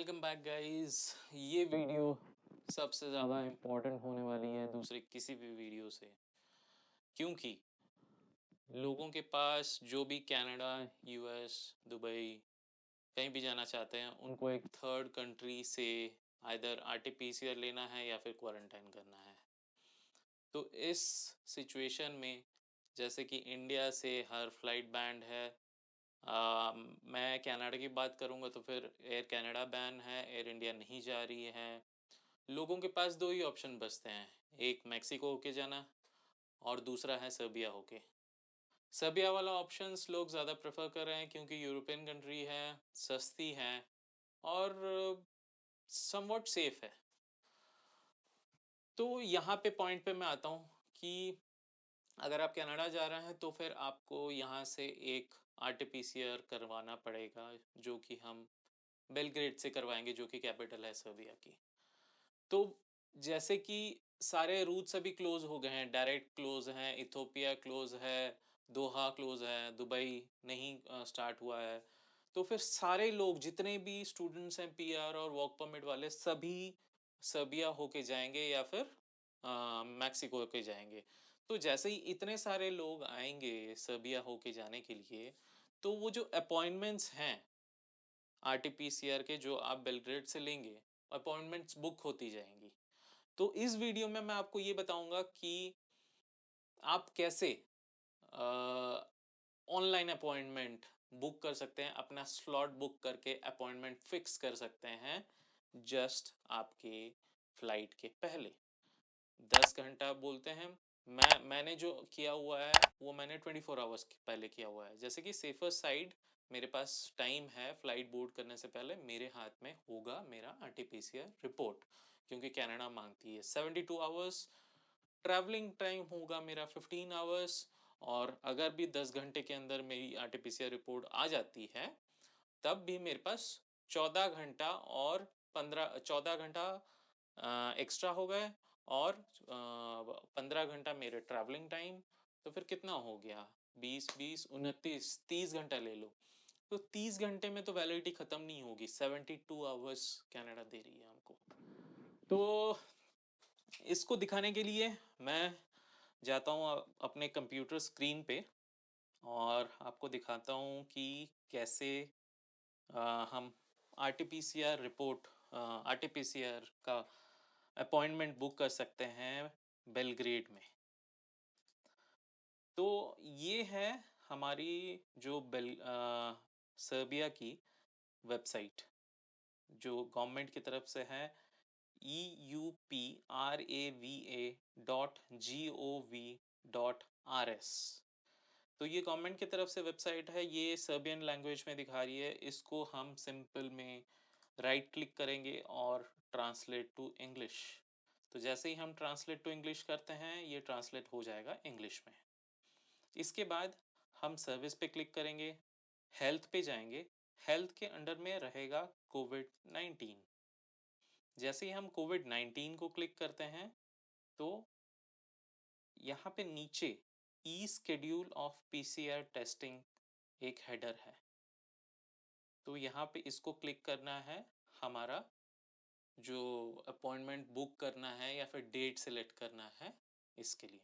Welcome back guys. ये video सबसे ज़्यादा इम्पोर्टेंट होने वाली है दूसरे किसी भी वीडियो से, क्योंकि लोगों के पास जो भी कनाडा, यूएस, दुबई कहीं भी जाना चाहते हैं, उनको एक थर्ड कंट्री से आइदर आरटीपीसीआर लेना है या फिर क्वारंटाइन करना है। तो इस सिचुएशन में जैसे कि इंडिया से हर फ्लाइट बैंड है। मैं कनाडा की बात करूँगा तो फिर एयर कनाडा बैन है, एयर इंडिया नहीं जा रही है। लोगों के पास दो ही ऑप्शन बचते हैं, एक मैक्सिको होके जाना और दूसरा है सर्बिया होके। सर्बिया वाला ऑप्शंस लोग ज़्यादा प्रेफर कर रहे हैं क्योंकि यूरोपियन कंट्री है, सस्ती है और समवॉट सेफ है। तो यहाँ पे पॉइंट पे मैं आता हूँ कि अगर आप कनाडा जा रहे हैं तो फिर आपको यहाँ से एक आरटीपीसीआर करवाना पड़ेगा, जो कि हम बेलग्रेड से करवाएंगे, जो कि कैपिटल है सर्बिया की। तो जैसे कि सारे रूट्स अभी क्लोज हो गए हैं, डायरेक्ट क्लोज हैं, इथोपिया क्लोज है, दोहा क्लोज है, दुबई नहीं स्टार्ट हुआ है। तो फिर सारे लोग जितने भी स्टूडेंट्स हैं, पीआर और वर्क परमिट वाले, सभी सर्बिया होके जाएंगे या फिर मैक्सिको होके जाएंगे। तो जैसे ही इतने सारे लोग आएंगे सर्बिया होके जाने के लिए, तो वो जो अपॉइंटमेंट्स हैं आरटीपीसीआर के जो आप बेलग्रेड से लेंगे, अपॉइंटमेंट्स बुक होती जाएंगी। तो इस वीडियो में मैं आपको ये बताऊंगा कि आप कैसे ऑनलाइन अपॉइंटमेंट बुक कर सकते हैं, अपना स्लॉट बुक करके अपॉइंटमेंट फिक्स कर सकते हैं जस्ट आपके फ्लाइट के पहले 10 घंटा बोलते हैं। मैंने जो किया हुआ है वो मैंने 24 आवर्स पहले किया हुआ है। जैसे कि सेफर साइड मेरे पास टाइम है, फ्लाइट बोर्ड करने से पहले मेरे हाथ में होगा मेरा आरटीपीसीआर रिपोर्ट, क्योंकि कनाडा मांगती है 72 आवर्स। ट्रैवलिंग टाइम होगा मेरा 15 आवर्स। और अगर भी 10 घंटे के अंदर मेरी आरटीपीसीआर रिपोर्ट आ जाती है, तब भी मेरे पास 14 घंटा और 14 घंटा एक्स्ट्रा हो गए और 15 घंटा मेरे ट्रैवलिंग टाइम। तो फिर कितना हो गया, 20 20 29 30 घंटा ले लो। तो 30 घंटे में तो वैलिडिटी ख़त्म नहीं होगी, 72 आवर्स कनाडा दे रही है हमको। तो इसको दिखाने के लिए मैं जाता हूँ अपने कंप्यूटर स्क्रीन पे और आपको दिखाता हूँ कि कैसे हम आरटीपीसीआर रिपोर्ट, आरटीपीसीआर का अपॉइंटमेंट बुक कर सकते हैं बेलग्रेड में। तो ये है हमारी जो सर्बिया की वेबसाइट, जो गवर्नमेंट की तरफ से है, euprava.gov.rs। तो ये गवर्नमेंट की तरफ से वेबसाइट है, ये सर्बियन लैंग्वेज में दिखा रही है। इसको हम सिंपल में राइट क्लिक करेंगे और ट्रांसलेट टू इंग्लिश। तो जैसे ही हम ट्रांसलेट टू इंग्लिश करते हैं, ये ट्रांसलेट हो जाएगा इंग्लिश में। इसके बाद हम सर्विस पे क्लिक करेंगे, हेल्थ पे जाएंगे, हेल्थ के अंडर में रहेगा कोविड-19। जैसे ही हम कोविड-19 को क्लिक करते हैं, तो यहाँ पे नीचे ई स्केड्यूल ऑफ पीसीआर टेस्टिंग एक हेडर है। तो यहाँ पे इसको क्लिक करना है, हमारा जो अपॉइंटमेंट बुक करना है या फिर डेट सेलेक्ट करना है इसके लिए।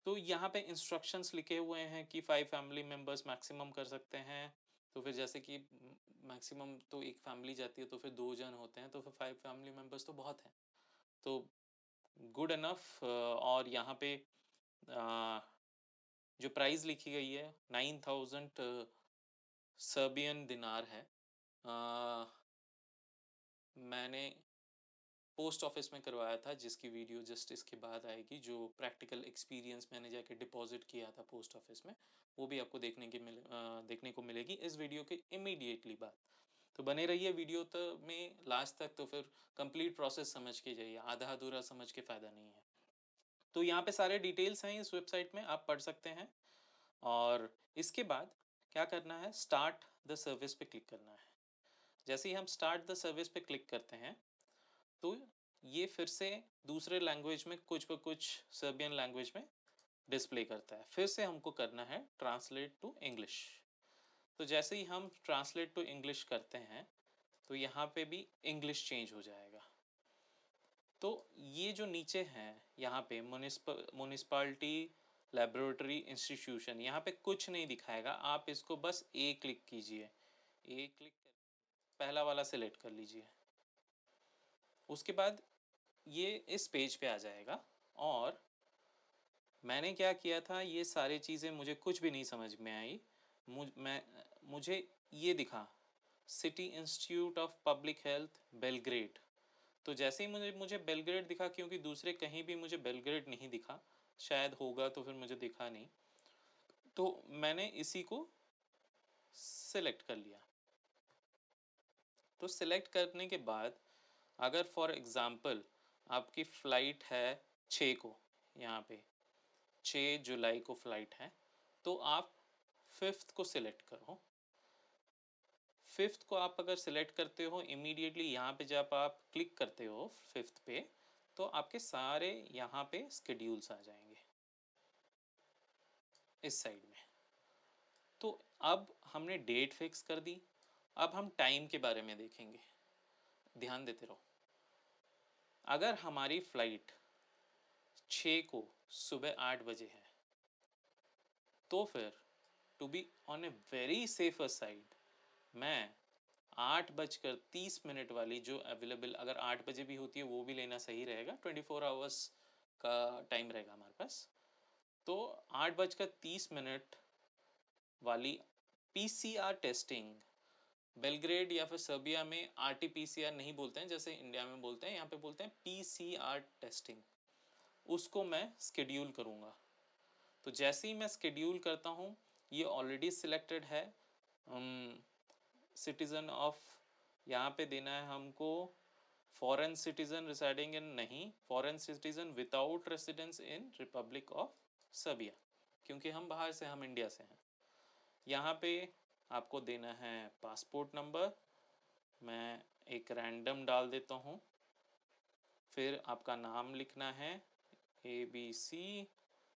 तो यहाँ पे इंस्ट्रक्शंस लिखे हुए हैं कि 5 फैमिली मेम्बर्स मैक्सिमम कर सकते हैं। तो फिर जैसे कि मैक्सिमम तो एक फैमिली जाती है, तो फिर 2 जन होते हैं, तो फिर 5 फैमिली मेम्बर्स तो बहुत हैं, तो गुड इनफ। और यहाँ पे जो प्राइस लिखी गई है 9000 सर्बियन दिनार है। मैंने पोस्ट ऑफिस में करवाया था, जिसकी वीडियो जस्ट इसके बाद आएगी। जो प्रैक्टिकल एक्सपीरियंस मैंने जाके डिपॉजिट किया था पोस्ट ऑफिस में, वो भी आपको देखने को मिलेगी इस वीडियो के इमीडिएटली बाद। तो बने रहिए वीडियो में लास्ट तक, तो फिर कंप्लीट प्रोसेस समझ के जाइए, आधा अधूरा समझ के फ़ायदा नहीं है। तो यहाँ पे सारे डिटेल्स हैं इस वेबसाइट में, आप पढ़ सकते हैं। और इसके बाद क्या करना है, स्टार्ट द सर्विस पे क्लिक करना है। जैसे ही हम स्टार्ट द सर्विस पे क्लिक करते हैं, तो ये फिर से दूसरे लैंग्वेज में कुछ सर्बियन लैंग्वेज में डिस्प्ले करता है। फिर से हमको करना है ट्रांसलेट टू इंग्लिश। तो जैसे ही हम ट्रांसलेट टू इंग्लिश करते हैं तो यहाँ पे भी इंग्लिश चेंज हो जाएगा। तो ये जो नीचे हैं यहाँ पे म्युनिसिपैलिटी लेबोरेटरी इंस्टीट्यूशन, यहाँ पे कुछ नहीं दिखाएगा, आप इसको बस ए क्लिक कीजिए, ए क्लिक पहला वाला सिलेक्ट कर लीजिए। उसके बाद ये इस पेज पे आ जाएगा और मैंने क्या किया था, ये सारी चीज़ें मुझे कुछ भी नहीं समझ में आई। मुझे ये दिखा city institute of public health Belgrade. तो जैसे ही मुझे बेलग्रेड दिखा, क्योंकि दूसरे कहीं भी मुझे बेलग्रेड नहीं दिखा, शायद होगा तो फिर मुझे दिखा नहीं, तो मैंने इसी को सिलेक्ट कर लिया। तो सिलेक्ट करने के बाद अगर फॉर एग्ज़ाम्पल आपकी फ़्लाइट है 6 को, यहाँ पे 6 जुलाई को फ़्लाइट है, तो आप 5th को सिलेक्ट करो। 5th को आप अगर सिलेक्ट करते हो, इमीडिएटली यहाँ पे जब आप क्लिक करते हो 5th पे, तो आपके सारे यहाँ पे स्केड्यूल्स आ जाएंगे इस साइड में। तो अब हमने डेट फिक्स कर दी, अब हम टाइम के बारे में देखेंगे, ध्यान देते रहो। अगर हमारी फ्लाइट 6 को सुबह 8 बजे है, तो फिर to be on a very safer side मैं 8:30 वाली जो अवेलेबल, अगर 8 बजे भी होती है वो भी लेना सही रहेगा, 24 आवर्स का टाइम रहेगा हमारे पास। तो 8:30 वाली पीसीआर टेस्टिंग, बेलग्रेड या फिर सर्बिया में आरटीपीसीआर नहीं बोलते हैं जैसे इंडिया में बोलते हैं, यहाँ पे बोलते हैं पीसीआर टेस्टिंग, उसको मैं स्केड्यूल करूँगा। तो जैसे ही मैं स्केड्यूल करता हूँ, ये ऑलरेडी सिलेक्टेड है सिटीज़न ऑफ, यहाँ पे देना है हमको फॉरेन सिटीज़न रिसाइडिंग इन, नहीं, foreign citizen without residence in Republic of Serbia, क्योंकि हम बाहर से, हम इंडिया से हैं। यहाँ पे आपको देना है पासपोर्ट नंबर, मैं एक रैंडम डाल देता हूँ। फिर आपका नाम लिखना है ABC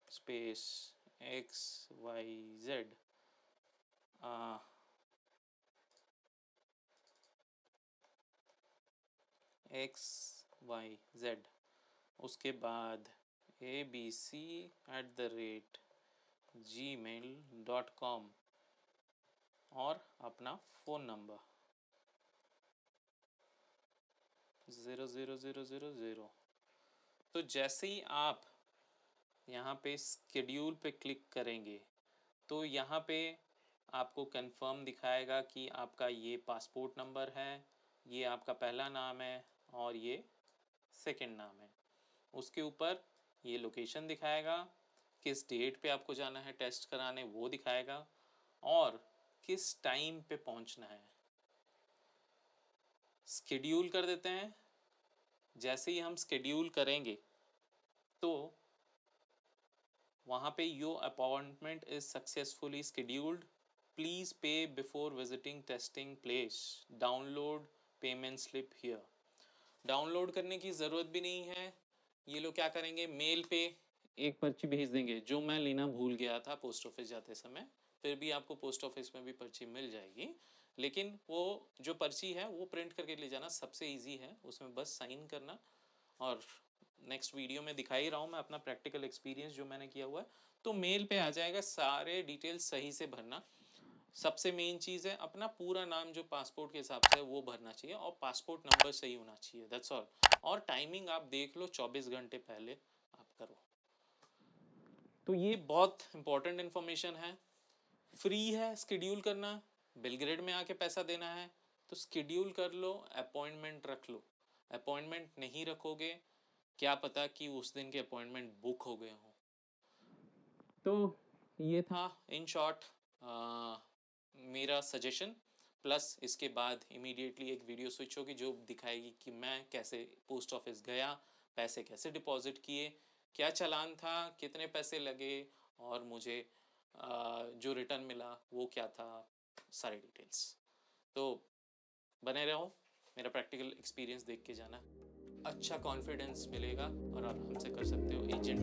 स्पेस XYZ, XYZ। उसके बाद abc@gmail.com और अपना फ़ोन नंबर 00000। तो जैसे ही आप यहाँ पे स्केड्यूल पे क्लिक करेंगे, तो यहाँ पे आपको कंफर्म दिखाएगा कि आपका ये पासपोर्ट नंबर है, ये आपका पहला नाम है और ये सेकंड नाम है। उसके ऊपर ये लोकेशन दिखाएगा, किस डेट पे आपको जाना है टेस्ट कराने वो दिखाएगा, और किस टाइम पे पहुंचना है। स्केड्यूल कर देते हैं। जैसे ही हम स्केड्यूल करेंगे तो वहाँ पे your appointment is successfully scheduled, please पे before visiting testing place, download payment slip here. Download करने की ज़रूरत भी नहीं है। ये लोग क्या करेंगे, मेल पे एक पर्ची भेज देंगे, जो मैं लेना भूल गया था पोस्ट ऑफिस जाते समय। फिर भी आपको पोस्ट ऑफिस में भी पर्ची मिल जाएगी, लेकिन वो जो पर्ची है वो प्रिंट करके ले जाना सबसे इजी है, उसमें बस साइन करना। और नेक्स्ट वीडियो में दिखा ही रहा हूँ मैं अपना प्रैक्टिकल एक्सपीरियंस जो मैंने किया हुआ है। तो मेल पे आ जाएगा, सारे डिटेल्स सही से भरना। सबसे मेन चीज़ है अपना पूरा नाम जो पासपोर्ट के हिसाब से वो भरना चाहिए, और पासपोर्ट नंबर सही होना चाहिए, दैट्स ऑल। और टाइमिंग आप देख लो, 24 घंटे पहले आप करो। तो ये बहुत इंपॉर्टेंट इन्फॉर्मेशन है। फ्री है स्केड्यूल करना, बेलग्रेड में आके पैसा देना है तो स्केड्यूल कर लो, अपॉइंटमेंट रख लो। अपॉइंटमेंट नहीं रखोगे, क्या पता कि उस दिन के अपॉइंटमेंट बुक हो गए हों। तो ये था इन शॉर्ट मेरा सजेशन। प्लस इसके बाद इमीडिएटली एक वीडियो स्विच होगी जो दिखाएगी कि मैं कैसे पोस्ट ऑफिस गया, पैसे कैसे डिपॉजिट किए, क्या चालान था, कितने पैसे लगे, और मुझे जो रिटर्न मिला वो क्या था, सारी डिटेल्स। तो बने रहो, मेरा प्रैक्टिकल एक्सपीरियंस देख के जाना, अच्छा कॉन्फिडेंस मिलेगा और आराम से कर सकते हो एजेंट